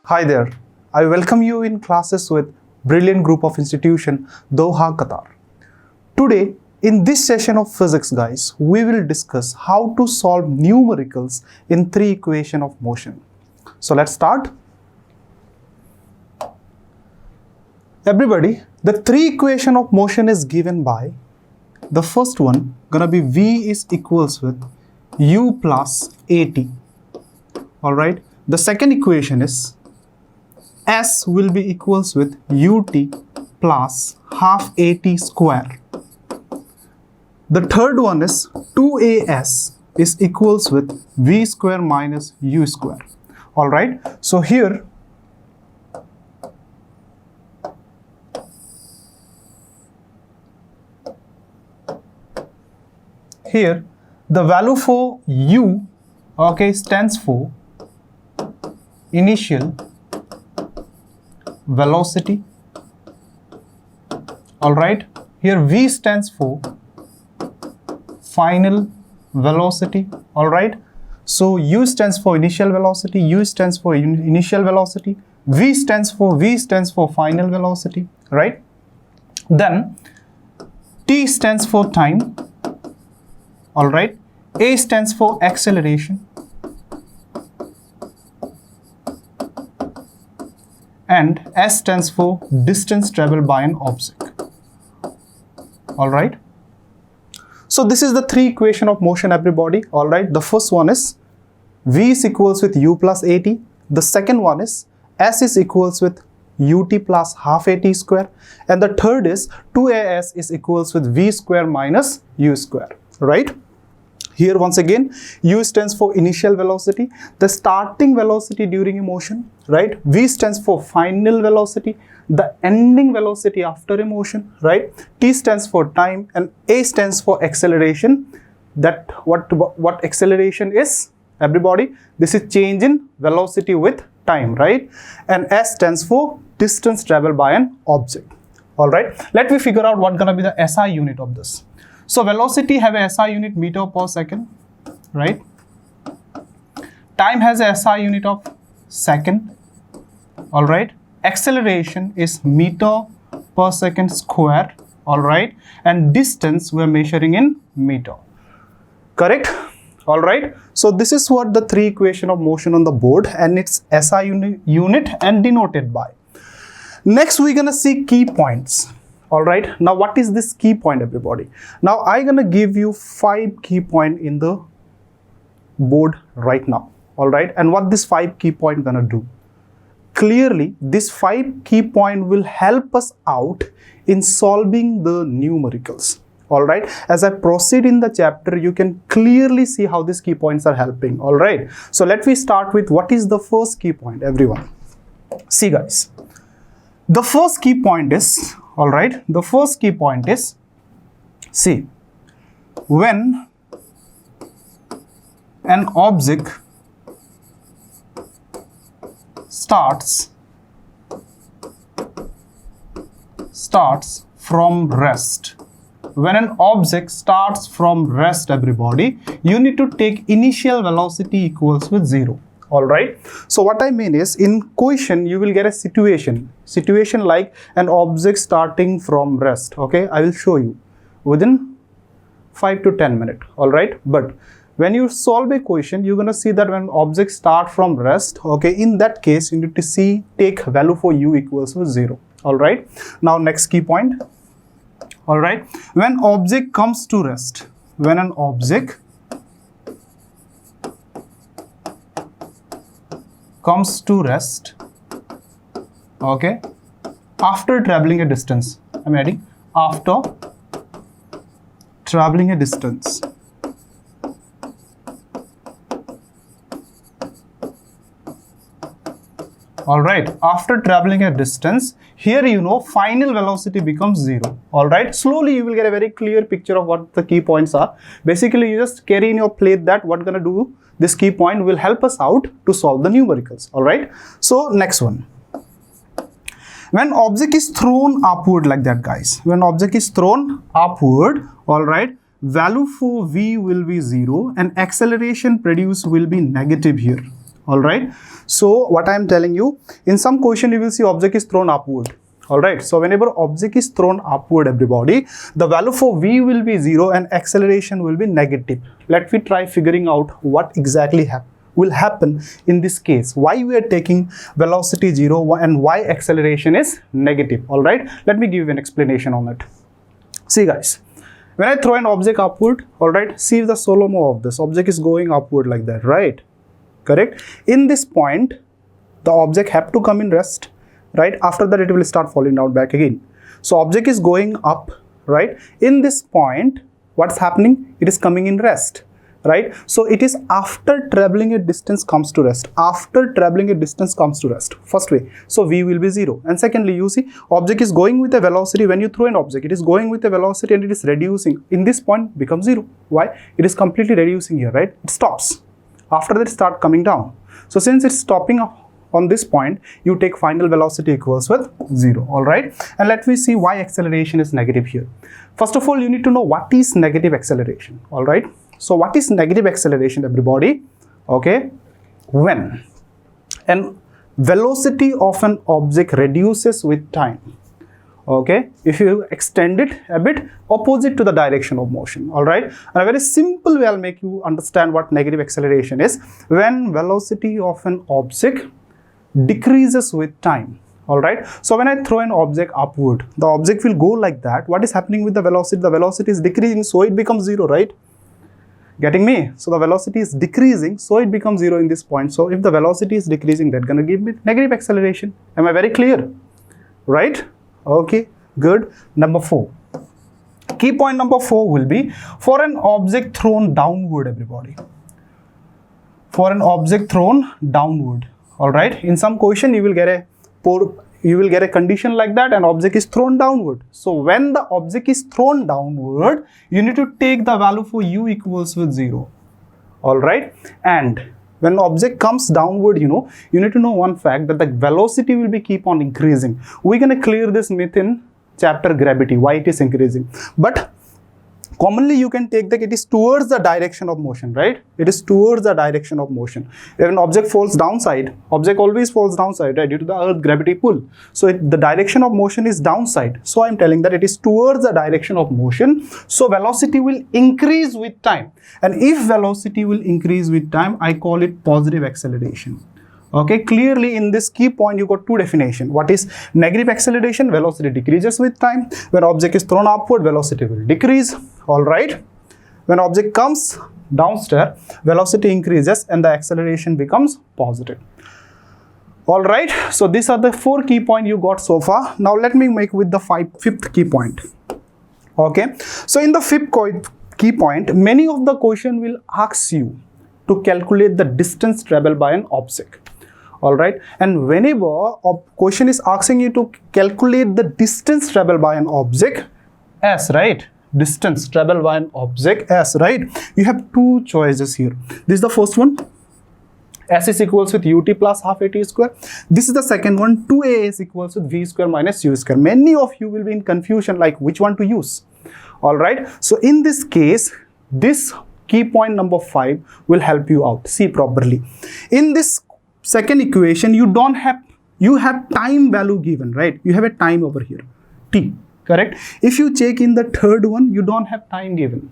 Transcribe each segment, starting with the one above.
Hi there. I welcome you in classes with brilliant group of institution Doha, Qatar. Today, in this session of physics, guys, we will discuss how to solve numericals in three equation of motion. So let's start. Everybody, the three equation of motion is given by the first one gonna be V is equals with U plus AT. All right. The second equation is S will be equals with UT plus half AT square. The third one is 2AS is equals with V square minus U square. All right. So here the value for U, okay, stands for initial velocity. All right. Here V stands for final velocity. All right. So U stands for initial velocity, U stands for initial velocity, V stands for final velocity, right? Then T stands for time. All right. A stands for acceleration, and S stands for distance traveled by an object. All right. So this is the three equation of motion, everybody. All right. The first one is V is equals with U plus AT. The second one is S is equals with UT plus half AT square. And the third is 2AS is equals with V square minus U square. Right. Here once again, U stands for initial velocity, the starting velocity during a motion, right? V stands for final velocity, the ending velocity after a motion, right? T stands for time, and A stands for acceleration. That what acceleration is, everybody? This is change in velocity with time, right? And S stands for distance traveled by an object. All right. Let me figure out what gonna be the SI unit of this. So velocity have a SI unit meter per second, right? Time has a SI unit of second, all right? Acceleration is meter per second square, all right? And distance we're measuring in meter, correct? All right. So this is what the three equation of motion on the board, and it's SI unit and denoted by. Next, we're gonna see key points. All right. Now, what is this key point, everybody? Now, I'm gonna give you 5 key points in the board right now. All right. And what this 5 key point gonna do? Clearly, this 5 key point will help us out in solving the numericals. All right. As I proceed in the chapter, you can clearly see how these key points are helping. All right. So let me start with what is the first key point, everyone. See, guys. The first key point is, all right, the first key point is, see, when an object starts from rest, when an object starts from rest, everybody, you need to take initial velocity equals with 0. All right. So what I mean is, in question you will get a situation like an object starting from rest. Okay, I will show you within 5 to 10 minutes. All right. But when you solve a question, you're gonna see that when objects start from rest, okay, in that case you need to take value for U equals to 0. All right. Now next key point. All right. When object comes to rest, when an object comes to rest, okay, after traveling a distance, I'm adding after traveling a distance. All right, after traveling a distance, here you know final velocity becomes 0. All right, slowly you will get a very clear picture of what the key points are. Basically, you just carry in your plate that what gonna do, this key point will help us out to solve the numericals. All right. So next one. When object is thrown upward like that, guys, when object is thrown upward, all right, value for V will be 0 and acceleration produced will be negative here. all right? So what I am telling you, in some question you will see object is thrown upward, all right? So whenever object is thrown upward, everybody, the value for v will be 0 and acceleration will be negative. Let me try figuring out what exactly will happen in this case, why we are taking velocity 0 and why acceleration is negative, all right? Let me give you an explanation on it. See guys, when I throw an object upward, all right, see the slow-mo of this object is going upward like that, right? Correct? In this point, the object have to come in rest, right? After that, it will start falling down back again. So object is going up, right? In this point, what's happening? It is coming in rest, right? So it is after traveling a distance comes to rest. After traveling a distance comes to rest, first way. So v will be 0. And secondly, you see, object is going with a velocity. When you throw an object, it is going with a velocity and it is reducing. In this point, becomes 0. Why? It is completely reducing here, right? It stops. After that, start coming down. So since it's stopping on this point, you take final velocity equals with 0, all right? And let me see why acceleration is negative here. First of all, you need to know what is negative acceleration, all right? So what is negative acceleration, everybody? Okay, when an velocity of an object reduces with time, okay, if you extend it a bit opposite to the direction of motion, all right? And a very simple way I'll make you understand what negative acceleration is. When velocity of an object decreases with time, all right? So when I throw an object upward, the object will go like that. What is happening with the velocity? The velocity is decreasing, so it becomes 0, right? Getting me? So the velocity is decreasing, so it becomes 0 in this point. So if the velocity is decreasing, that's gonna give me negative acceleration. Am I very clear? Right? Okay, good. Number 4. Key point number 4 will be for an object thrown downward, everybody. For an object thrown downward, all right? In some question, you will get a condition like that, an object is thrown downward. So when the object is thrown downward, you need to take the value for u equals with 0, all right? And when object comes downward, you need to know one fact, that the velocity will be keep on increasing. We're gonna clear this myth in chapter gravity, why it is increasing. But commonly you can take that it is towards the direction of motion, right? It is towards the direction of motion. If an object falls downside, object always falls downside, right? Due to the earth gravity pull. So the direction of motion is downside. So I'm telling that it is towards the direction of motion. So velocity will increase with time. And if velocity will increase with time, I call it positive acceleration. Okay, clearly in this key point you got two definitions. What is negative acceleration? Velocity decreases with time. When object is thrown upward, velocity will decrease, all right? When object comes downstairs, velocity increases and the acceleration becomes positive. All right, so these are the 4 key points you got so far. Now let me make with the 5th key point. Okay, so in the 5th key point, many of the question will ask you to calculate the distance traveled by an object. All right, and whenever a question is asking you to calculate the distance traveled by an object, s, right? Distance traveled by an object, s, right? You have 2 choices here. This is the first one, s is equals with ut plus half at square. This is the second one, 2a is equals with v square minus u square. Many of you will be in confusion like which one to use. All right, so in this case, this key point number 5 will help you out. See properly. In this second equation, you have time value given, right? You have a time over here, t, correct? If you check in the third one, you don't have time given.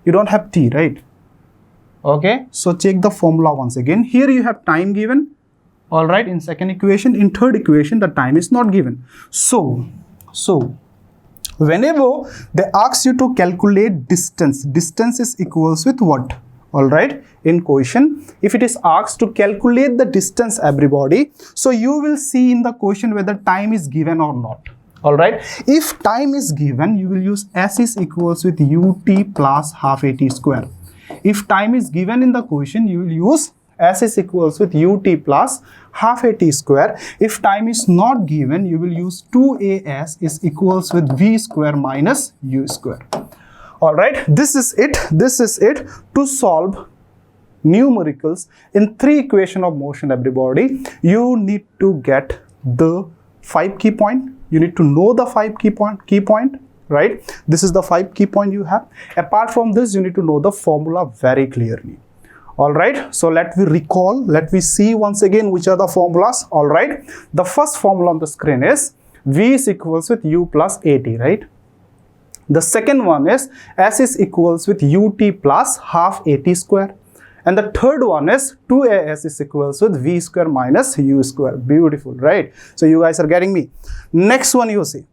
You don't have t, right? Okay, so check the formula once again. Here you have time given, all right, in second equation. In third equation, the time is not given. So whenever they ask you to calculate distance is equals with what? All right, in question, if it is asked to calculate the distance, everybody, so you will see in the question whether time is given or not. All right, if time is given, you will use s is equals with ut plus half at square. If time is given in the question, you will use s is equals with ut plus half at square. If time is not given, you will use 2as is equals with v square minus u square. All right, this is it to solve numericals in 3 equation of motion, everybody. You need to get the 5 key point. You need to know the 5 key point, right? This is the 5 key point you have. Apart from this, you need to know the formula very clearly. All right, so let me see once again which are the formulas. All right, the first formula on the screen is V is equals with U plus AT, right? The second one is S is equals with UT plus half AT square. And the third one is 2AS is equals with V square minus U square. Beautiful, right? So you guys are getting me. Next one you see,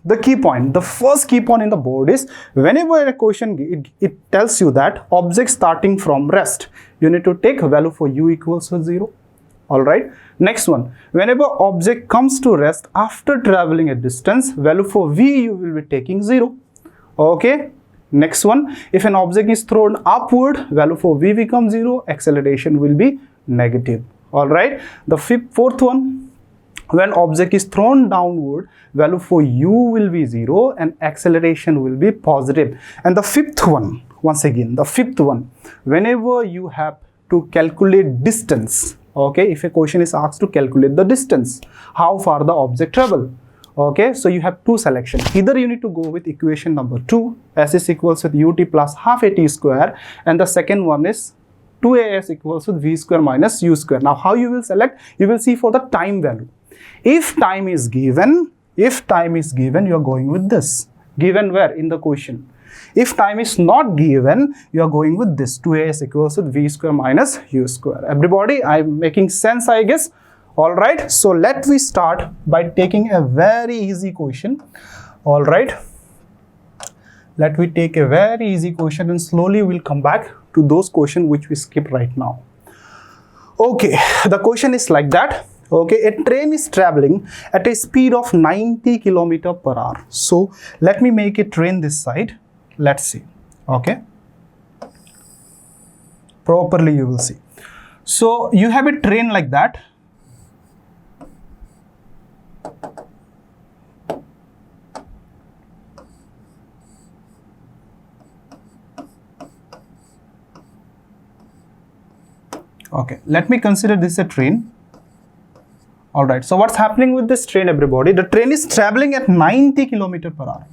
the key point. The first key point in the board is whenever a question, it tells you that object starting from rest, you need to take a value for U equals to 0. All right. Next one, whenever object comes to rest after traveling a distance, value for V you will be taking 0. Okay. Next one, if an object is thrown upward, value for V becomes 0, acceleration will be negative. All right. The fourth one, when object is thrown downward, value for U will be 0 and acceleration will be positive. And the fifth one, once again, the fifth one, whenever you have to calculate distance, okay, if a question is asked to calculate the distance, how far the object travel. Okay, so you have two selections. Either you need to go with equation number 2, S is equals with UT plus half AT square, and the second one is 2AS equals with V square minus U square. Now, how you will select? You will see for the time value. If time is given, you are going with this. Given where? In the question. If time is not given, you are going with this. 2AS equals with V square minus U square. Everybody, I'm making sense, I guess. All right, so let me start by taking a very easy question. All right, let me take a very easy question and slowly we'll come back to those questions which we skipped right now. Okay, the question is like that. Okay, a train is traveling at a speed of 90 km per hour. So let me make a train this side. Let's see. Okay, properly you will see. So you have a train like that. Okay, let me consider this a train. All right, so what's happening with this train, everybody? The train is traveling at 90 km per hour.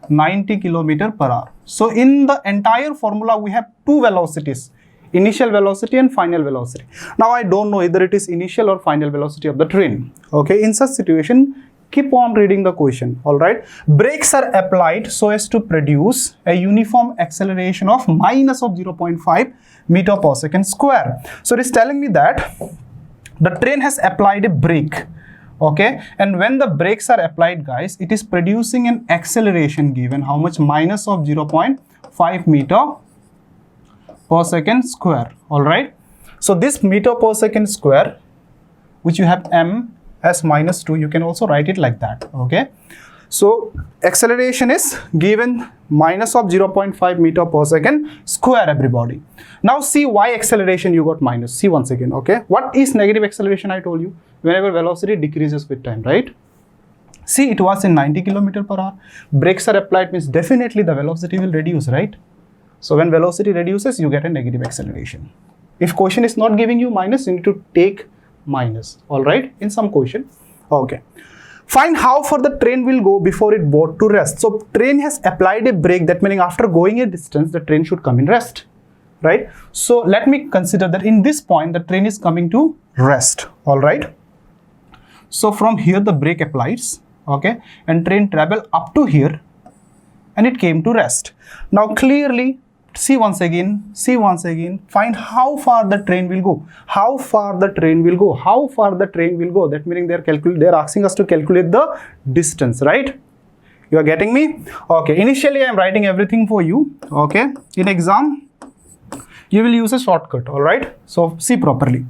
90 km per hour. So in the entire formula, we have two velocities, initial velocity and final velocity. Now I don't know either it is initial or final velocity of the train. Okay, in such situation, keep on reading the question. All right, brakes are applied so as to produce a uniform acceleration of minus of 0.5 meter per second square. So it is telling me that the train has applied a brake. Okay, and when the brakes are applied, guys, it is producing an acceleration given how much? Minus of 0.5 meter per second square. All right, so this meter per second square, which you have m as minus 2, you can also write it like that. Okay, so acceleration is given minus of 0.5 meter per second square, everybody. Now see why acceleration you got minus. See once again. Okay, what is negative acceleration? I told you, whenever velocity decreases with time, right? See, it was in 90 km per hour. Brakes are applied means definitely the velocity will reduce, right? So when velocity reduces, you get a negative acceleration. If question is not giving you minus, you need to take minus. All right, in some question. Okay, find how far the train will go before it brought to rest. So train has applied a brake, that meaning after going a distance, the train should come in rest, right? So let me consider that in this point, the train is coming to rest. All right, so from here the brake applies, okay, and train travel up to here and it came to rest. Now clearly, see once again, find how far the train will go. How far the train will go. How far the train will go. That meaning they're asking us to calculate the distance, right? You are getting me? Okay, initially I am writing everything for you. Okay, in exam, you will use a shortcut. All right, so see properly.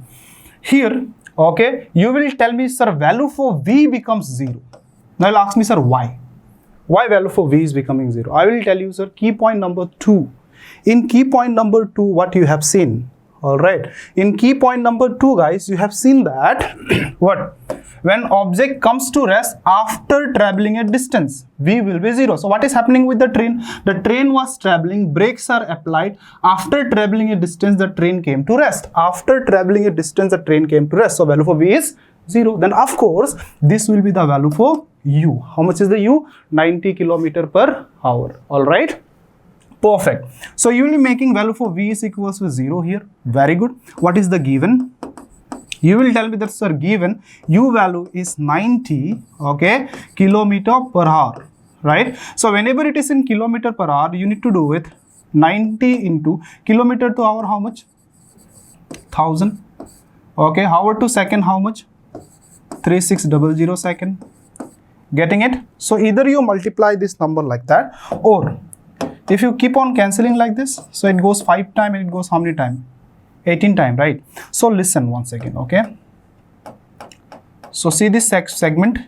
Here, okay, you will tell me, sir, value for V becomes 0. Now you'll ask me, sir, why? Why value for V is becoming 0? I will tell you, sir, key point number 2. In key point number 2, what you have seen? All right, in key point number 2, guys, you have seen that what? When object comes to rest after traveling a distance, V will be 0. So what is happening with the train? The train was traveling, brakes are applied. After traveling a distance, the train came to rest. After traveling a distance, the train came to rest. So value for V is 0. Then of course, this will be the value for U. How much is the U? 90 km per hour. All right. Perfect. So you will be making value for v is equals to 0 here. Very good. What is the given? You will tell me that, sir, given u value is 90, okay, kilometer per hour, right? So whenever it is in kilometer per hour, you need to do with 90 into kilometer to hour, how much? 1000. Okay, hour to second, how much? 3600 second. Getting it? So either you multiply this number like that, or if you keep on cancelling like this, so it goes 5 times and it goes how many times? 18 times, right? So listen once again, okay? So see this segment,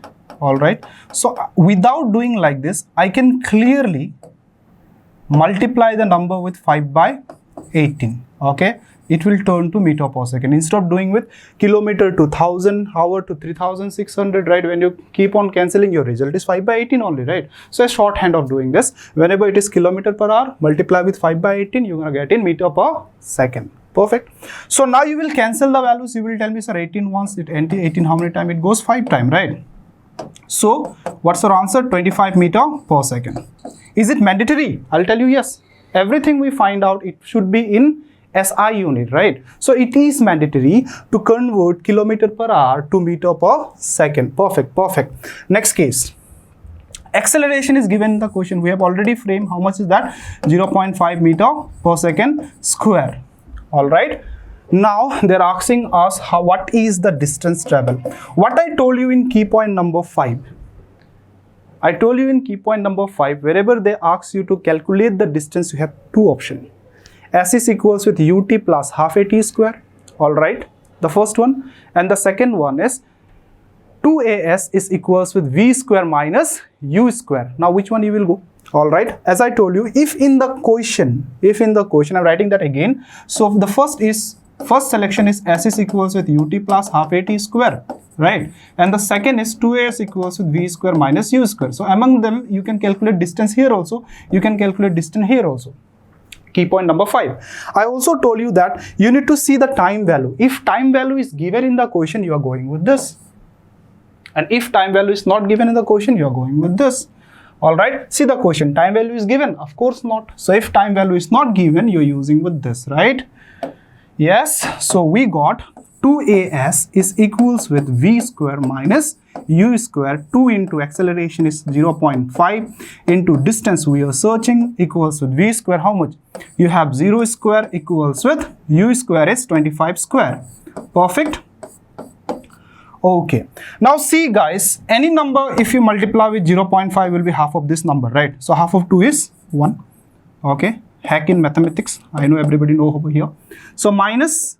all right? So without doing like this, I can clearly multiply the number with 5 by 18, okay? It will turn to meter per second. Instead of doing with kilometer to 1000, hour to 3600, right? When you keep on cancelling, your result is 5 by 18 only, right? So a shorthand of doing this, whenever it is kilometer per hour, multiply with 5 by 18, you're going to get in meter per second. Perfect. So now you will cancel the values. You will tell me, sir, 18 once, 18 how many times? It goes 5 times, right? So what's your answer? 25 meter per second. Is it mandatory? I'll tell you yes. Everything we find out, it should be in SI unit, right? So it is mandatory to convert kilometer per hour to meter per second. Perfect, perfect. Next case. Acceleration is given in the question. We have already framed how much is that? 0.5 meter per second square. All right. Now they're asking us what is the distance travel. What I told you in key point number 5. I told you in key point number 5, wherever they ask you to calculate the distance, you have two options. S is equals with ut plus half a t square, all right, the first one, and the second one is 2as is equals with v square minus u square. Now which one you will go? All right, as I told you, if in the question I'm writing that again. So the first selection is s is equals with ut plus half a t square, right, and the second is 2as equals with v square minus u square. So among them you can calculate distance here also, you can calculate distance here also. Key point number 5. I also told you that you need to see the time value. If time value is given in the question, you are going with this. And if time value is not given in the question, you are going with this. All right. See the question. Time value is given? Of course not. So if time value is not given, you are using with this, right? Yes. So we got 2as is equals with v square minus u square. 2 into acceleration is 0.5 into distance we are searching equals with v square. How much? You have 0 square equals with u square is 25 square. Perfect. Okay. Now see guys, any number if you multiply with 0.5 will be half of this number, right? So half of 2 is 1. Okay. Hack in mathematics. I know everybody know over here. So minus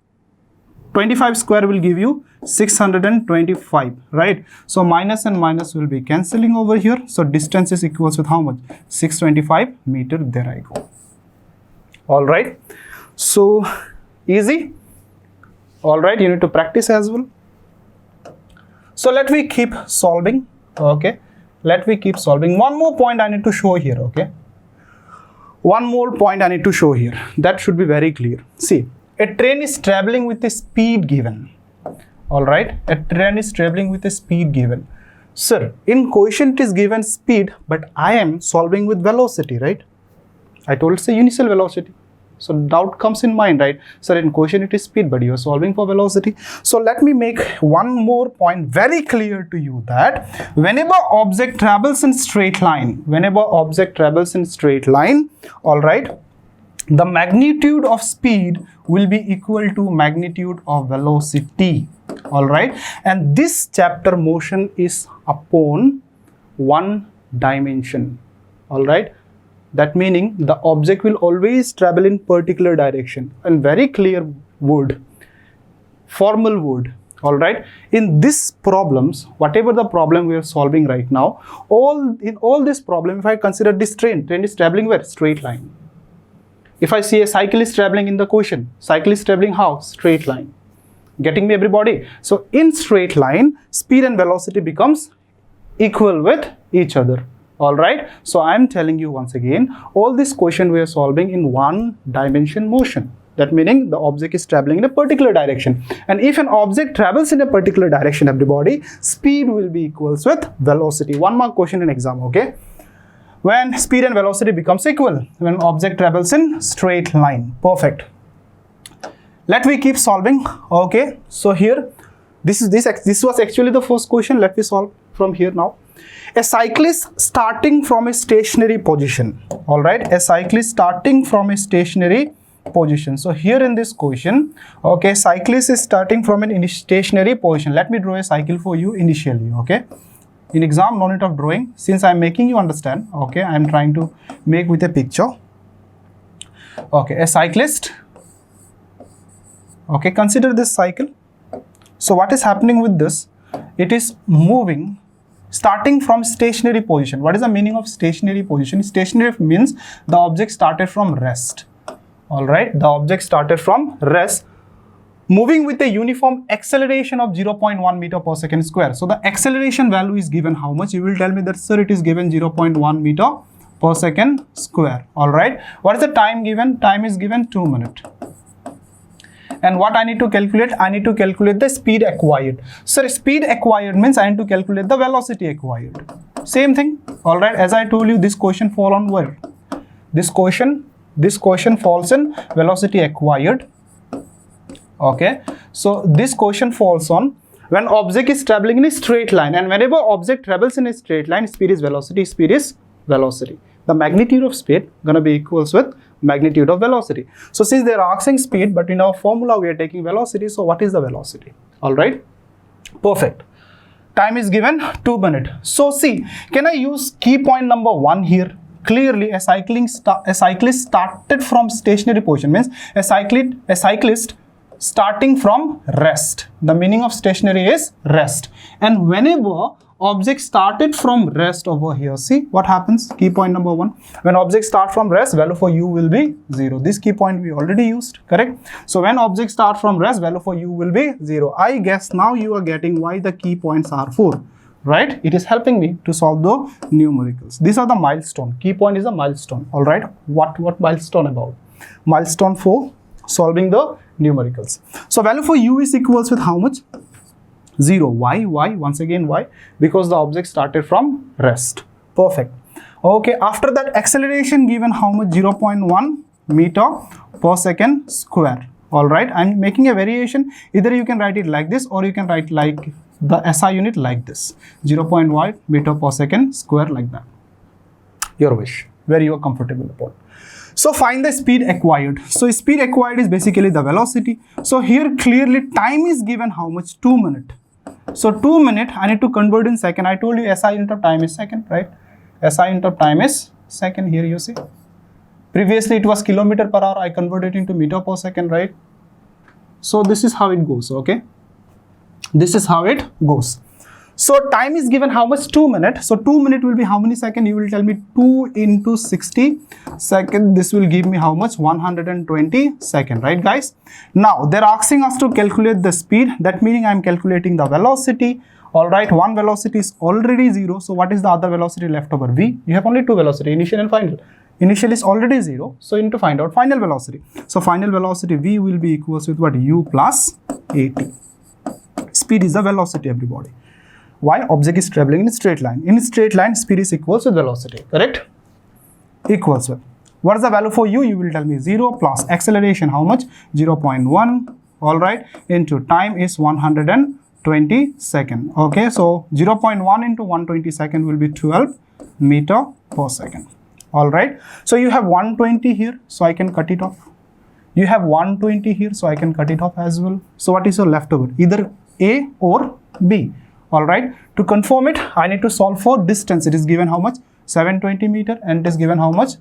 25 square will give you 625, right? So minus and minus will be cancelling over here. So distance is equals with how much? 625 meter. There I go. All right. So easy. All right. You need to practice as well. So let me keep solving. Okay. Let me keep solving. One more point I need to show here. Okay. One more point I need to show here. That should be very clear. See. A train is traveling with a speed given. All right. A train is traveling with a speed given. Sir, in question it is given speed, but I am solving with velocity, right? I told it's a initial velocity. So doubt comes in mind, right? Sir, in question it is speed, but you are solving for velocity. So let me make one more point very clear to you that whenever object travels in straight line, all right, the magnitude of speed will be equal to magnitude of velocity. All right, and this chapter motion is upon one dimension. All right, that meaning the object will always travel in particular direction, and very clear word, formal word. All right, in this problems, whatever the problem we are solving right now, in all this problem, if I consider this train is traveling where? Straight line. If I see a cyclist traveling in the question, cyclist traveling how? Straight line. Getting me, everybody? So in straight line, speed and velocity becomes equal with each other. All right. So I am telling you once again, all this question we are solving in one dimension motion. That meaning the object is traveling in a particular direction. And if an object travels in a particular direction, everybody, speed will be equals with velocity. One mark question in exam, okay? When speed and velocity becomes equal, when object travels in straight line. Perfect. Let me keep solving. Okay, so here this was actually the first question. Let me solve from here now. A cyclist starting from a stationary position. All right, a cyclist starting from a stationary position. So here in this question, okay, cyclist is starting from an stationary position. Let me draw a cycle for you initially. Okay, in exam no need of drawing, since I am making you understand. Okay, I am trying to make with a picture. Okay, a cyclist. Okay, consider this cycle. So what is happening with this? It is moving starting from stationary position. What is the meaning of stationary position? Stationary means the object started from rest. All right, the object started from rest, moving with a uniform acceleration of 0.1 meter per second square. So the acceleration value is given how much? You will tell me that, sir, it is given 0.1 meter per second square. All right, what is the time given? Time is given 2 minutes. And what I need to calculate? I need to calculate the speed acquired. So speed acquired means I need to calculate the velocity acquired. Same thing. All right, as I told you, this question fall on where? This question falls in velocity acquired. Okay, so this question falls on when object is traveling in a straight line, and whenever object travels in a straight line, speed is velocity, speed is velocity. The magnitude of speed gonna be equals with magnitude of velocity. So since they are asking speed, but in our formula we are taking velocity, so what is the velocity? All right, perfect. Time is given 2 minutes. So see, can I use key point number 1 here? Clearly a cyclist started from stationary position, means a cyclist starting from rest. The meaning of stationary is rest, and whenever object started from rest over here, see what happens? Key point number 1, when object start from rest, value for u will be 0. This key point we already used, correct? So when object start from rest, value for u will be 0. I guess now you are getting why the key points are 4, right? It is helping me to solve the numericals. These are the milestone. Key point is a milestone. All right, what milestone about? Milestone for solving the numericals. So value for u is equals with how much? 0. Why? Once again, why? Because the object started from rest. Perfect. Okay, after that, acceleration given how much? 0.1 meter per second square. All right, I'm making a variation. Either you can write it like this, or you can write like the SI unit like this, 0.1 meter per second square, like that. Your wish, where you are comfortable about. So find the speed acquired. So speed acquired is basically the velocity. So here clearly time is given how much? 2 minutes. So 2 minutes I need to convert in second. I told you SI unit of time is second, right? SI unit of time is second. Here you see. Previously it was kilometer per hour. I converted into meter per second, right? So this is how it goes. Okay. This is how it goes. So time is given how much? 2 minutes. So 2 minutes will be how many seconds? You will tell me 2 into 60 seconds. This will give me how much? 120 seconds, right guys? Now they're asking us to calculate the speed. That meaning I'm calculating the velocity. All right, one velocity is already 0. So what is the other velocity left over? V. You have only two velocity, initial and final. Initial is already 0. So you need to find out final velocity. So final velocity V will be equals with what? U plus AT. Speed is the velocity, everybody. Why? Object is traveling in a straight line. In a straight line, speed is equals with velocity, correct? Equals with. What is the value for u? You will tell me 0 plus acceleration, how much? 0.1, all right, into time is 120 seconds. Okay, so 0.1 into 120 seconds will be 12 meter per second. All right, so you have 120 here, so I can cut it off. You have 120 here, so I can cut it off as well. So what is your leftover? Either A or B. All right, to confirm it, I need to solve for distance. It is given how much? 720 meter, and it is given how much?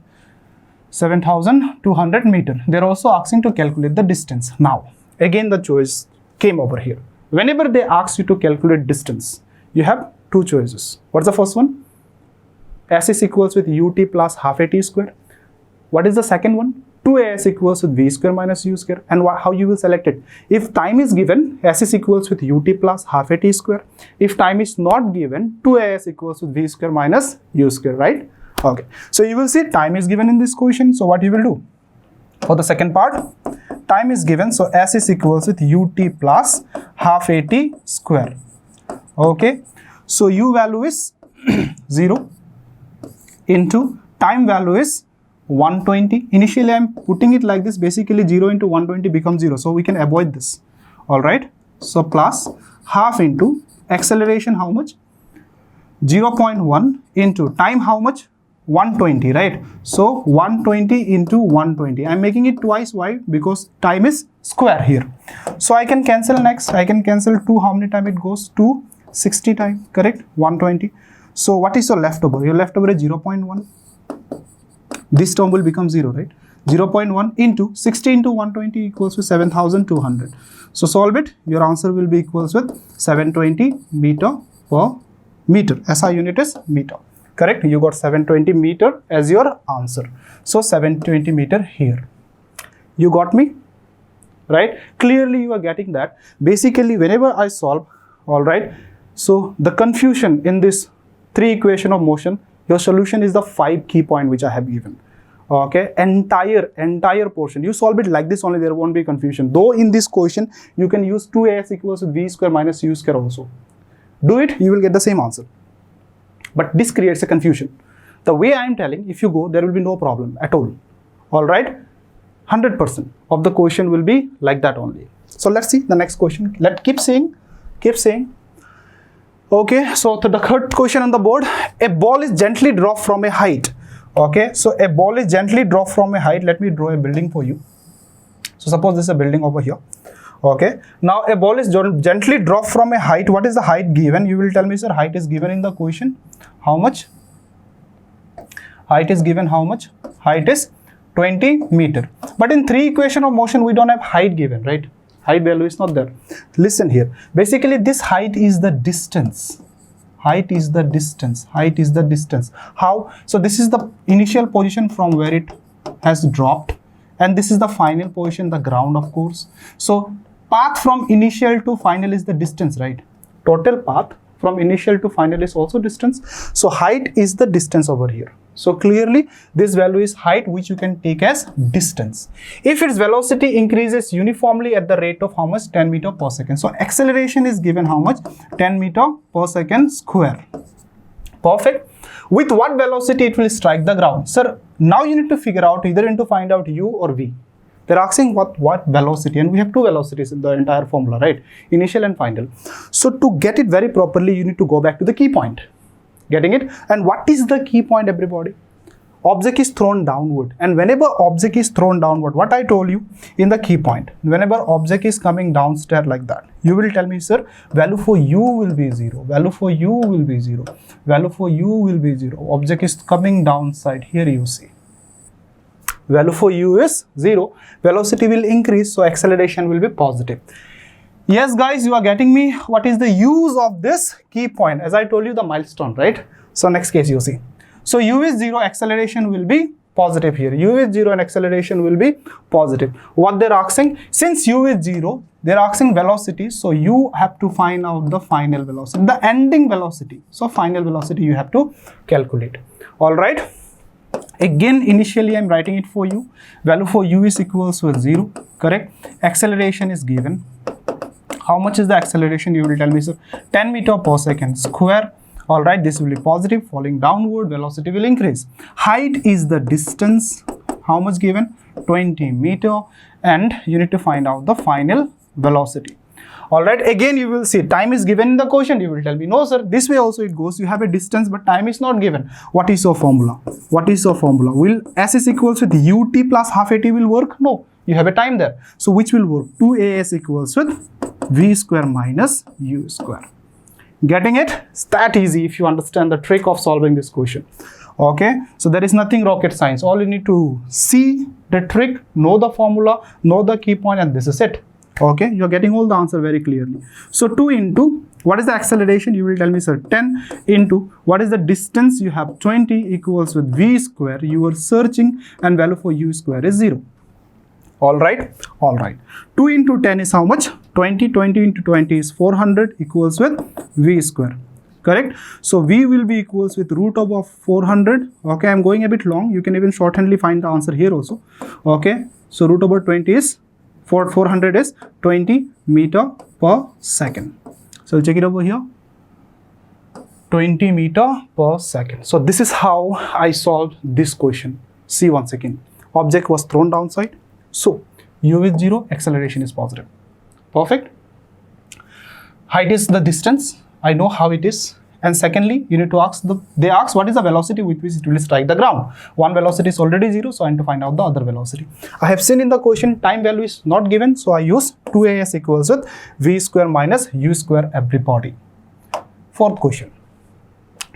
7200 meter. They're also asking to calculate the distance. Now, again, the choice came over here. Whenever they ask you to calculate distance, you have two choices. What's the first one? S is equals with ut plus half a t square. What is the second one? 2as equals with v square minus u square. And how you will select it? If time is given, s is equals with ut plus half a t square. If time is not given, 2as equals with v square minus u square, right? Okay. So you will see time is given in this question. So what you will do? For the second part, time is given. So s is equals with ut plus half a t square. Okay. So u value is 0. into time value is 120. Initially I'm putting it like this, basically 0 into 120 becomes 0, so we can avoid this. All right, so plus half into acceleration how much, 0.1 into time how much, 120, right? So 120 into 120, I'm making it twice. Why? Because time is square here. So I can cancel next, I can cancel 2, how many time it goes, 2, 60 time, correct, 120. So what is your leftover? Your leftover is 0.1. This term will become 0, right? 0.1 into 60 into 120 equals to 7200. So solve it, your answer will be equals with 720 meter per meter. SI unit is meter, correct? You got 720 meter as your answer. So 720 meter here. You got me? Right? Clearly you are getting that. Basically whenever I solve, all right, so the confusion in this 3 equation of motion, your solution is the 5 key point which I have given. Okay, entire portion you solve it like this only, there won't be confusion. Though in this question you can use 2as equals to v square minus u square also. Do it, you will get the same answer. But this creates a confusion. The way I am telling, if you go, there will be no problem at all. All right, 100% of the question will be like that only. So let's see the next question. Let's keep saying. Okay, so the third question on the board, a ball is gently dropped from a height. Okay, so a ball is gently dropped from a height. Let me draw a building for you. So suppose this is a building over here. Okay, now a ball is gently dropped from a height. What is the height given? You will tell me, sir, height is given in the question. How much? Height is given how much? Height is 20 meter. But in 3 equation of motion, we don't have height given, right? Height value is not there. Listen here. Basically, this height is the distance. Height is the distance. Height is the distance. How? So this is the initial position from where it has dropped. And this is the final position, the ground, of course. So path from initial to final is the distance, right? Total path from initial to final is also distance. So height is the distance over here. So clearly this value is height, which you can take as distance. If its velocity increases uniformly at the rate of how much? 10 meter per second. So acceleration is given how much? 10 meter per second square. Perfect. With what velocity it will strike the ground? Sir, now you need to figure out, either to find out u or v. They're asking what velocity, and we have 2 velocities in the entire formula, right? Initial and final. So to get it very properly, you need to go back to the key point. Getting it? And what is the key point, everybody? Object is thrown downward, and whenever object is thrown downward, what I told you in the key point, whenever object is coming downstairs like that, you will tell me, sir, value for u will be 0, value for u will be 0, value for u will be 0. Object is coming downside, here you see. Value for u is 0, velocity will increase, so acceleration will be positive. Yes guys, you are getting me. What is the use of this key point? As I told you, the milestone, right? So next case you see. So u is 0, acceleration will be positive here. U is 0 and acceleration will be positive. What they're asking, since u is 0, they're asking velocity. So you have to find out the final velocity, the ending velocity. So final velocity you have to calculate. All right. Again, initially I'm writing it for you. Value for u is equals to 0, correct? Acceleration is given. How much is the acceleration? You will tell me, sir, 10 meter per second square. All right, this will be positive, falling downward, velocity will increase. Height is the distance. How much given? 20 meter. And you need to find out the final velocity. All right, again you will see time is given in the question. You will tell me, no sir, this way also it goes. You have a distance, but time is not given. What is your formula? What is your formula? Will S is equals with ut plus half at will work? No, you have a time there. So which will work? 2as equals with v square minus u square. Getting it? It's that easy if you understand the trick of solving this question. Okay, so there is nothing rocket science. All you need to see the trick, know the formula, know the key point, and this is it. Okay, you're getting all the answer very clearly. So 2 into, what is the acceleration? You will tell me, sir, 10 into, what is the distance? You have 20 equals with v square. You are searching, and value for u square is 0. All right, all right. 2 into 10 is how much? 20. 20 into 20 is 400 equals with v square. Correct? So v will be equals with root of 400. Okay, I'm going a bit long. You can even shorthandly find the answer here also. Okay, so root over 20 is 400 is 20 meter per second. So check it over here. 20 meter per second. So this is how I solved this question. See once again, object was thrown downside, so u is 0, acceleration is positive. Perfect. Height is the distance, I know how it is. And secondly, you need to ask they ask what is the velocity with which it will strike the ground. One velocity is already 0, so I need to find out the other velocity. I have seen in the question time value is not given, so I use 2as equals with v square minus u square everybody. Fourth question.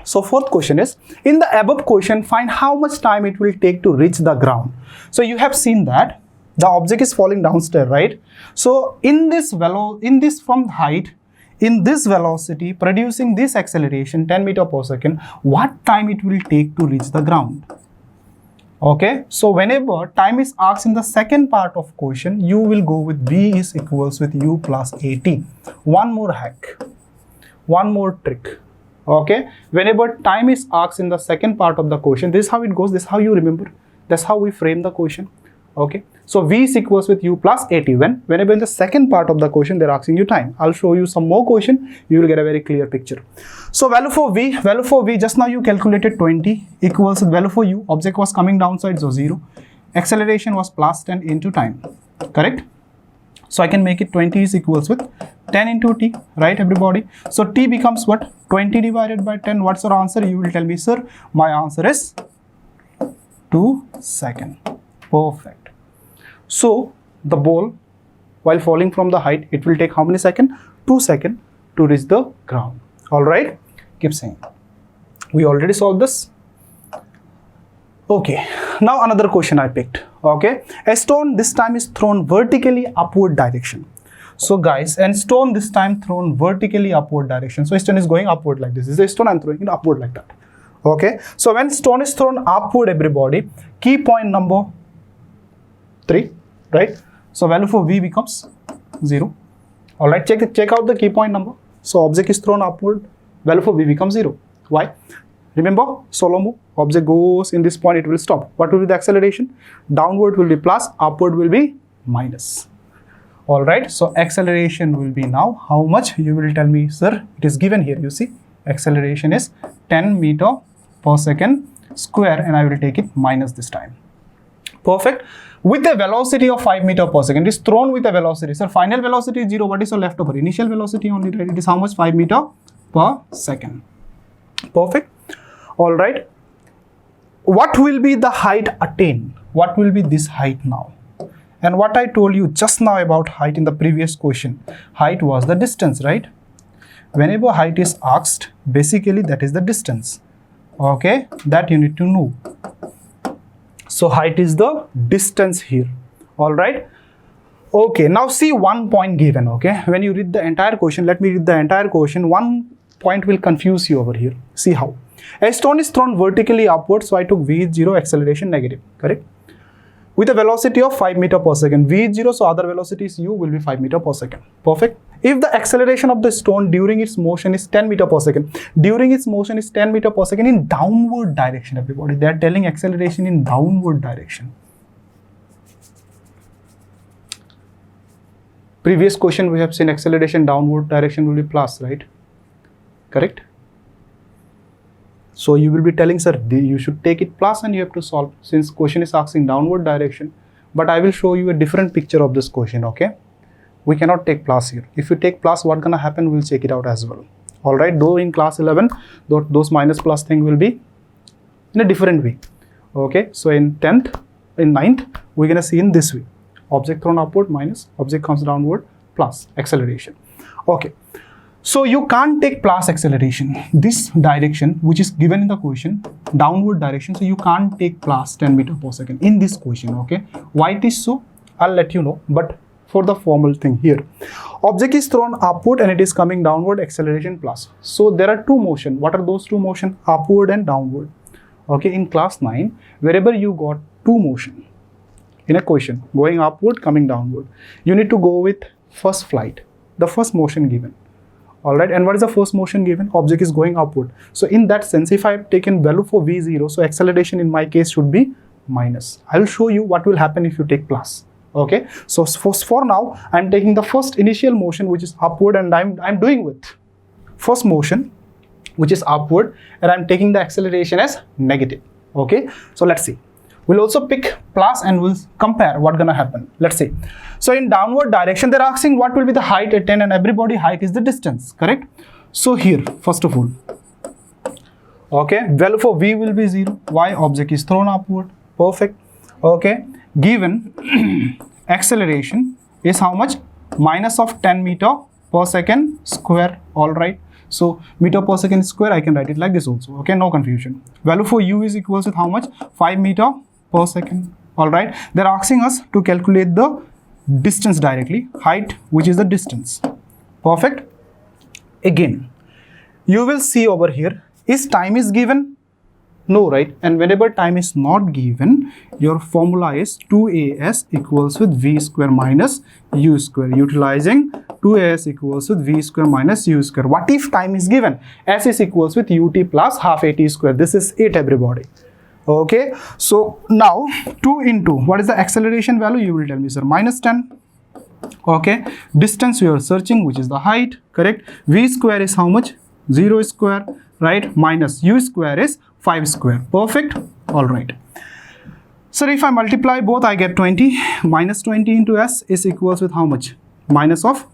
So fourth question is, in the above question, find how much time it will take to reach the ground. So you have seen that the object is falling downstairs, right? So in this from height, in this velocity producing this acceleration 10 meter per second, what time it will take to reach the ground? Okay, so whenever time is asked in the second part of question, you will go with v is equals with u plus at. One more hack, one more trick. Okay, whenever time is asked in the second part of the question, this is how it goes, this is how you remember, that's how we frame the question. Okay, so v is equals with u plus at. Whenever in the second part of the question they're asking you time, I'll show you some more question, you will get a very clear picture. So value for v, just now you calculated 20 equals with value for u, object was coming downside, so 0, acceleration was plus 10 into time, correct? So I can make it 20 is equals with 10 into t, right everybody? So t becomes what? 20 divided by 10. What's your answer? You will tell me, sir, my answer is 2 seconds. Perfect. So the ball, while falling from the height, it will take how many seconds? 2 seconds to reach the ground. All right, keep saying. We already solved this. Okay, now another question I picked. Okay, a stone this time is thrown vertically upward direction. So guys, and stone this time thrown vertically upward direction. So a stone is going upward like this. This is a stone, I'm throwing it upward like that. Okay, so when stone is thrown upward, everybody, key point number 3, right? So value for v becomes 0. All right, check out the key point number. So object is thrown upward, value for v becomes 0. Why? Remember, solo move, object goes in this point, it will stop. What will be the acceleration? Downward will be plus, upward will be minus. All right, so acceleration will be now how much? You will tell me, sir, it is given here. You see, acceleration is 10 meter per second square, and I will take it minus this time. Perfect. With a velocity of 5 meter per second, it is thrown with a velocity. Sir, final velocity is 0. What is your leftover? Initial velocity only, right? It is how much? 5 meter per second. Perfect. All right. What will be the height attained? What will be this height now? And what I told you just now about height in the previous question, height was the distance, right? Whenever height is asked, basically that is the distance. Okay, that you need to know. So height is the distance here. All right. Okay, now see one point given. Okay, when you read the entire question, let me read the entire question. One point will confuse you over here. See how. A stone is thrown vertically upward, so I took v is 0, acceleration negative, correct? With a velocity of 5 meter per second. V is 0, so other velocity is u will be 5 meter per second. Perfect. If the acceleration of the stone during its motion is 10 meter per second, during its motion is 10 meter per second in downward direction, everybody. They are telling acceleration in downward direction. Previous question we have seen acceleration downward direction will be plus, right? Correct? So you will be telling, sir, you should take it plus and you have to solve, since question is asking downward direction. But I will show you a different picture of this question, okay? We cannot take plus here. If you take plus, what's gonna happen? We'll check it out as well. All right, though in class 11, those minus plus thing will be in a different way. Okay, so in 10th, in 9th, we're gonna see in this way. Object thrown upward minus, object comes downward plus acceleration. Okay. So you can't take plus acceleration, this direction which is given in the question, downward direction, so you can't take plus 10 meter per second in this question, okay? Why it is so? I'll let you know, but for the formal thing here, object is thrown upward and it is coming downward, acceleration plus. So there are two motion. What are those two motion? Upward and downward. Okay, in class 9, wherever you got two motion in a question, going upward, coming downward, you need to go with first flight, the first motion given. All right, and what is the first motion given? Object is going upward. So in that sense, if I have taken value for v0, so acceleration in my case should be minus. I will show you what will happen if you take plus. Okay, so for now, I'm taking the first initial motion which is upward, and I'm doing with first motion which is upward, and I'm taking the acceleration as negative. Okay, so let's see. We'll also pick plus and we'll compare what gonna happen. Let's see. So in downward direction, they're asking what will be the height at 10, and everybody height is the distance, correct? So here, first of all, okay, value for v will be 0. Why? Object is thrown upward. Perfect. Okay, given acceleration is how much? Minus of 10 meter per second square. All right. So meter per second square, I can write it like this also. Okay, no confusion. Value for u is equals with how much? 5 meter per second. All right. They're asking us to calculate the distance directly. Height, which is the distance. Perfect. Again, you will see over here, is time is given? No, right? And whenever time is not given, your formula is 2as equals with v square minus u square. Utilizing 2as equals with v square minus u square. What if time is given? S is equals with ut plus half at square. This is it, everybody. Okay. So now 2 into, what is the acceleration value? You will tell me, sir, minus 10. Okay. Distance we are searching, which is the height, correct? V square is how much? 0 square, right? Minus u square is 5 square. Perfect. All right. So if I multiply both, I get 20. Minus 20 into s is equals with how much? Minus of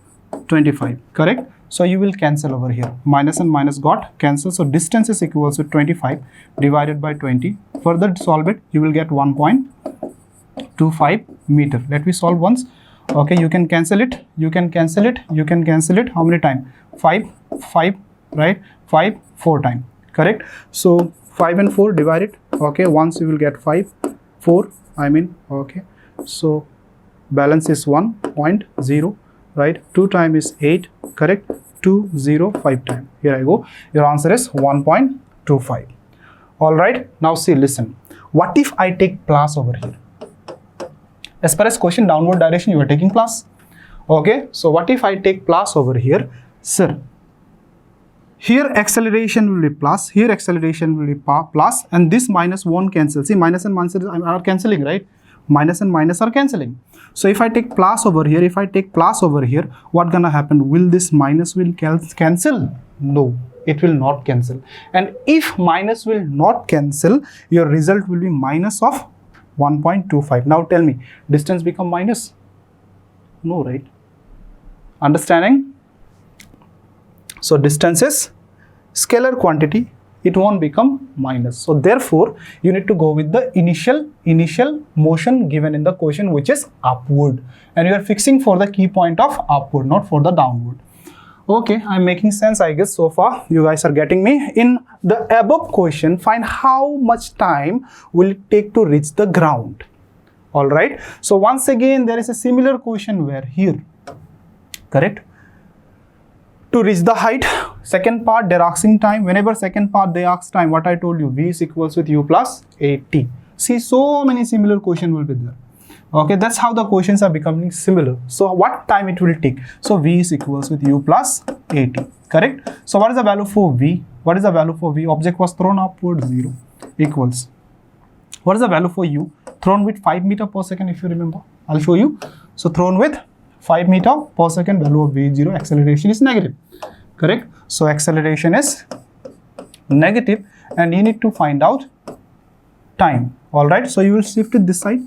25. Correct. So you will cancel over here. Minus and minus got cancelled. So distance is equals to 25 divided by 20. Further solve it, you will get 1.25 meter. Let me solve once. Okay, you can cancel it. You can cancel it. You can cancel it. How many times? 5, right? 5, 4 times. Correct. So 5 and 4 divided. Okay, once you will get 5, 4. Okay. So balance is 1.0. Right? 2 times is 8. Correct. 205 times. Here I go. Your answer is 1.25. All right. Now see, listen. What if I take plus over here? As far as question downward direction, you are taking plus. Okay. So what if I take plus over here? Sir, here acceleration will be plus, here acceleration will be plus, and this minus won't cancel. See, minus and minus are cancelling, right? Minus and minus are cancelling. So if I take plus over here, what gonna happen? Will this minus will cancel? No, it will not cancel. And if minus will not cancel, your result will be minus of 1.25. Now tell me, distance become minus? No, right? Understanding? So distance is scalar quantity, it won't become minus. So therefore, you need to go with the initial motion given in the question, which is upward. And you are fixing for the key point of upward, not for the downward. Okay, I'm making sense, I guess. So far, you guys are getting me. In the above question, find how much time will it take to reach the ground. All right. So once again, there is a similar question where here, correct? To reach the height, second part they're asking time. Whenever second part they ask time, what I told you, v is equals with u plus at. See, so many similar questions will be there. Okay, that's how the questions are becoming similar. So what time it will take? So v is equals with u plus at. Correct. So what is the value for v? What is the value for v? Object was thrown upward, 0 equals. What is the value for u? Thrown with 5 meter per second, if you remember. I'll show you. So thrown with 5 meter per second, value of v is 0, acceleration is negative. Correct. So acceleration is negative, and you need to find out time. All right. So you will shift it this side.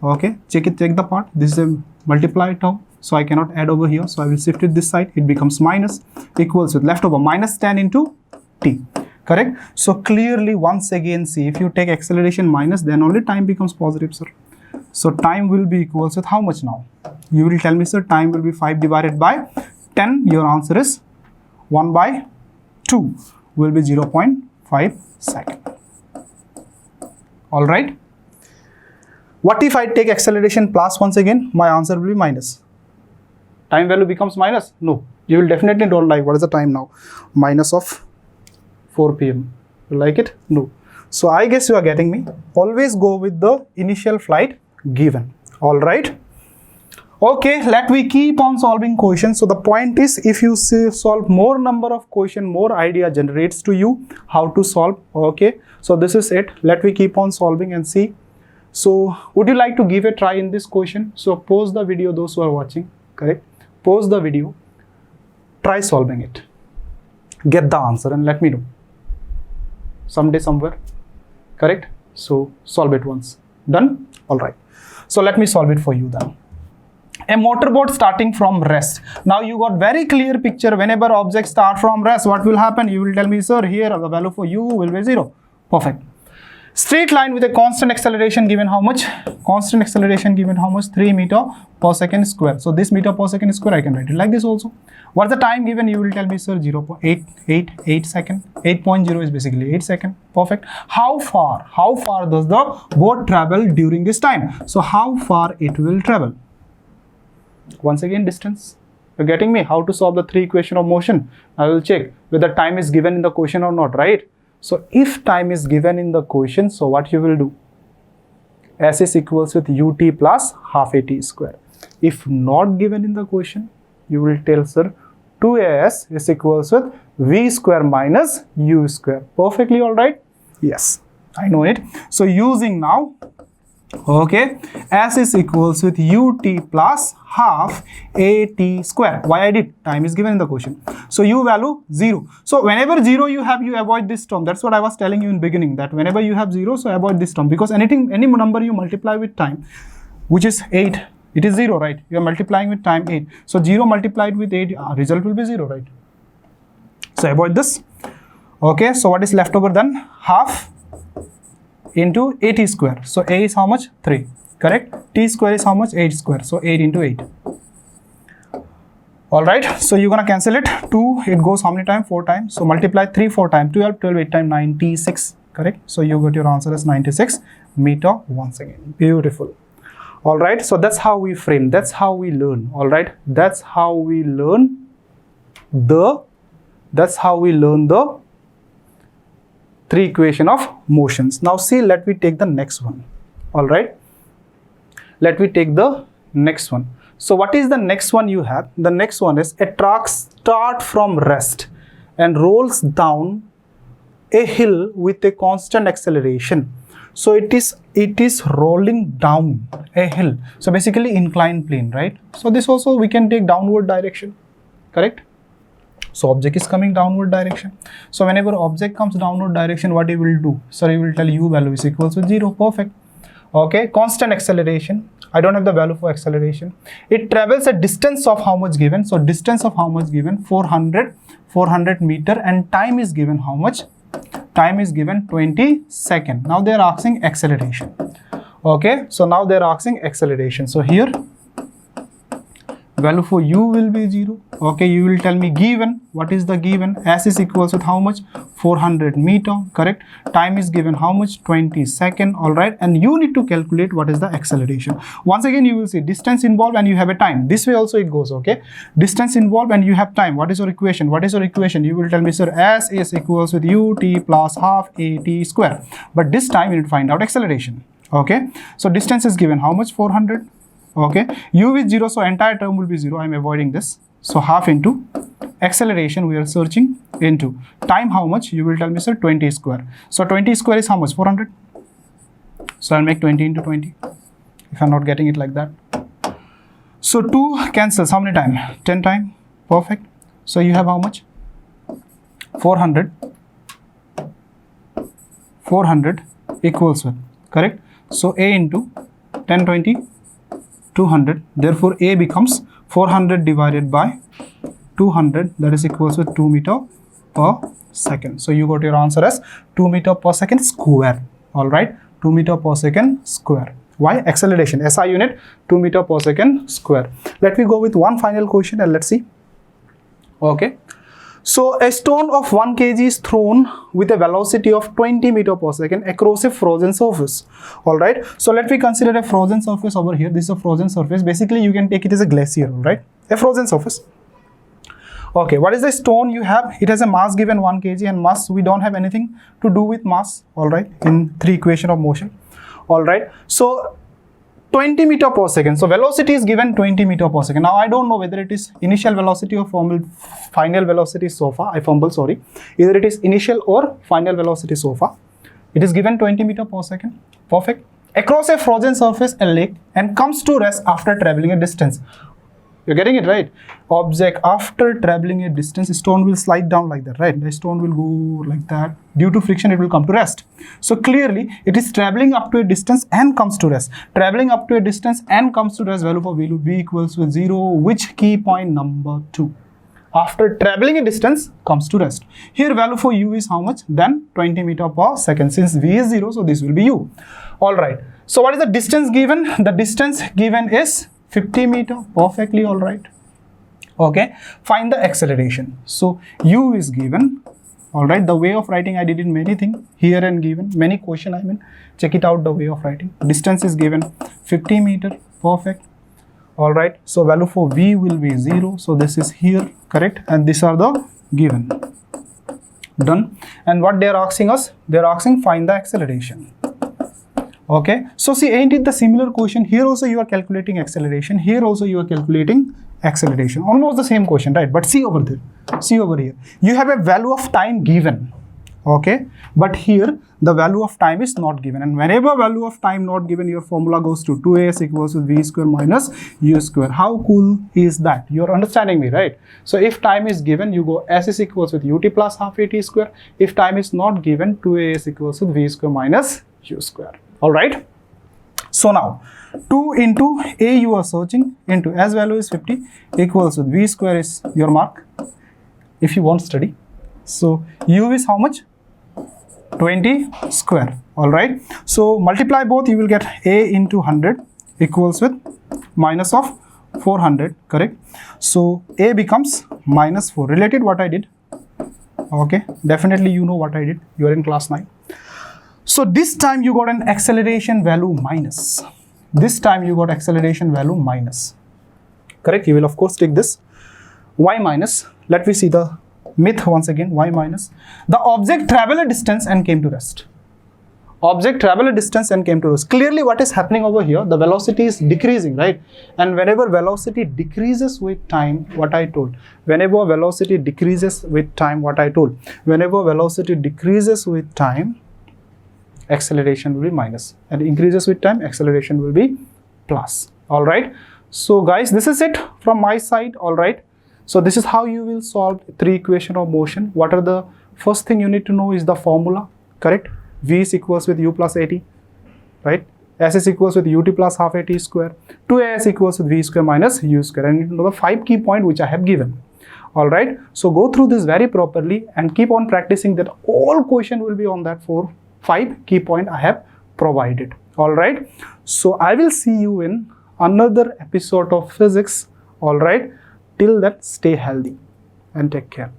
Okay. Check the part. This is a multiply term. So I cannot add over here. So I will shift it this side. It becomes minus, equals with leftover minus 10 into t. Correct. So clearly, once again, see, if you take acceleration minus, then only time becomes positive, sir. So time will be equals with how much now? You will tell me, sir, time will be 5 divided by 10. Your answer is 1 by 2 will be 0.5 second. All right. What if I take acceleration plus once again? My answer will be minus. Time value becomes minus? No. You will definitely don't like. What is the time now? Minus of 4 p.m. You like it? No. So I guess you are getting me. Always go with the initial flight given. All right. Okay, let we keep on solving questions. So the point is, if you solve more number of questions, more idea generates to you how to solve. Okay, so this is it. Let we keep on solving and see. So would you like to give a try in this question? So pause the video, those who are watching, correct? Pause the video, try solving it. get the answer and let me know someday somewhere. Correct? So solve it once. Done? All right. So let me solve it for you then. A motorboat starting from rest. Now you got very clear picture. Whenever objects start from rest, what will happen? You will tell me, sir, here the value for u will be 0. Perfect. Straight line with a constant acceleration given how much? Constant acceleration given how much? 3 meter per second square. So this meter per second square, I can write it like this also. What's the time given? You will tell me, sir, 0.888 second. 8.0 is basically 8 second. Perfect. How far does the boat travel during this time? So how far it will travel? Once again, distance. You're getting me? How to solve the 3 equation of motion? I will check whether time is given in the question or not, right? So if time is given in the question, so what you will do? S is equals with ut plus half at square. If not given in the question, you will tell, sir, 2as is equals with v square minus u square. Perfectly all right? Yes, I know it. So using now, okay, s is equals with ut plus half at square. Why I did? Time is given in the question. So u value 0. So whenever 0 you have, you avoid this term. That's what I was telling you in beginning, that whenever you have 0, so avoid this term, because any number you multiply with time, which is 8, it is 0, right? You are multiplying with time 8. So 0 multiplied with 8, result will be 0, right? So avoid this. Okay, so what is left over then? Half into 8 square. So a is how much? 3. Correct? T square is how much? 8 square. So 8 into 8. Alright, so you're gonna cancel it. 2, it goes how many times? 4 times. So multiply 3 4 times. 12, 12, 8 times, 96. Correct? So you got your answer as 96 meter once again. Beautiful. Alright, so that's how we frame. That's how we learn. Alright, that's how we learn the 3 equation of motions. Now see, let me take the next one. All right, let me take the next one. So what is the next one you have? The next one is a truck start from rest and rolls down a hill with a constant acceleration. So it is rolling down a hill. So basically inclined plane, right? So this also we can take downward direction. Correct? So object is coming downward direction. So whenever object comes downward direction, what you will do? So you will tell u value is equals to 0. Perfect. Okay, constant acceleration. I don't have the value for acceleration. It travels a distance of how much given? So distance of how much given? 400 meter, and time is given how much? Time is given 20 seconds. Now they are asking acceleration. Okay, so now they are asking acceleration. So here value for u will be 0. Okay, you will tell me given. What is the given? S is equals with how much? 400 meter. Correct. Time is given how much? 20 seconds. All right, and you need to calculate what is the acceleration. Once again, you will see distance involved and you have a time. This way also it goes. Okay, distance involved and you have time. What is your equation? What is your equation? You will tell me, sir, S is equals with ut plus half at square. But this time you need to find out acceleration. Okay, so distance is given how much? 400. Okay, u is 0, so entire term will be 0. I am avoiding this. So half into acceleration we are searching into time how much? You will tell me, sir, 20 square. So 20 square is how much? 400. So I'll make 20 into 20 if I'm not getting it like that. So 2 cancels how many times? 10 times. Perfect. So you have how much? 400 equals with, correct? So a into 10, 20, 200. Therefore a becomes 400 divided by 200, that is equals with 2 meter per second. So you got your answer as 2 meter per second square. All right, 2 meter per second square. Why? Acceleration, SI unit, 2 meter per second square. Let me go with one final question and let's see. Okay, so a stone of 1 kg is thrown with a velocity of 20 meter per second across a frozen surface. All right, so let me consider a frozen surface over here. This is a frozen surface. Basically you can take it as a glacier. All right, a frozen surface. Okay, what is the stone you have? It has a mass given 1 kg, and mass, we don't have anything to do with mass. All right, in 3 equation of motion. All right, so 20 meter per second. So velocity is given 20 meter per second. Now I don't know whether it is initial velocity or final velocity so far. Sorry. Either it is initial or final velocity so far. It is given 20 meter per second. Perfect. Across a frozen surface, a lake, and comes to rest after traveling a distance. You're getting it, right? Object after traveling a distance, stone will slide down like that, right? The stone will go like that. Due to friction, it will come to rest. So clearly, it is traveling up to a distance and comes to rest. Traveling up to a distance and comes to rest, value for V equals with 0. Which key point? Number 2. After traveling a distance, comes to rest. Here, value for U is how much? Then 20 meter per second. Since V is 0, so this will be U. All right. So what is the distance given? The distance given is 50 meter. Perfectly all right. Okay. Find the acceleration. So U is given. All right. The way of writing I did in many things. Here and given. Many question I mean. Check it out the way of writing. Distance is given 50 meter. Perfect. All right. So value for V will be 0. So this is here. Correct. And these are the given. Done. And what they are asking us? They are asking find the acceleration. Okay, so see, ain't it the similar question? Here also you are calculating acceleration. Here also you are calculating acceleration. Almost the same question, right? But see over there. See over here. You have a value of time given. Okay, but here the value of time is not given. And whenever value of time not given, your formula goes to 2as equals to v square minus u square. How cool is that? You're understanding me, right? So if time is given, you go s is equals with ut plus half at square. If time is not given, 2as equals with v square minus u square. All right. So now 2 into a you are searching into as value is 50 equals with v square is your mark if you want study. So u is how much? 20 square. All right. So multiply both, you will get a into 100 equals with minus of 400. Correct. So a becomes minus 4. Related what I did. Okay. Definitely you know what I did. You are in class 9. So this time you got an acceleration value minus. This time you got acceleration value minus. Correct? You will of course take this. Y minus. Let me see the myth once again. Y minus. The object traveled a distance and came to rest. Object traveled a distance and came to rest. Clearly what is happening over here? The velocity is decreasing, right? And whenever velocity decreases with time, what I told. Whenever velocity decreases with time, what I told. Whenever velocity decreases with time, acceleration will be minus, and increases with time, acceleration will be plus. All right. So guys, this is it from my side. All right. So this is how you will solve 3 equation of motion. What are the first thing you need to know is the formula. Correct. V is equals with u plus at, right? S is equals with ut plus half at square. 2as equals with v square minus u square. And you need to know the 5 key point which I have given. All right. So go through this very properly and keep on practicing that. All question will be on that 5 key point I have provided. All right. So I will see you in another episode of physics. All right. Till that, stay healthy and take care.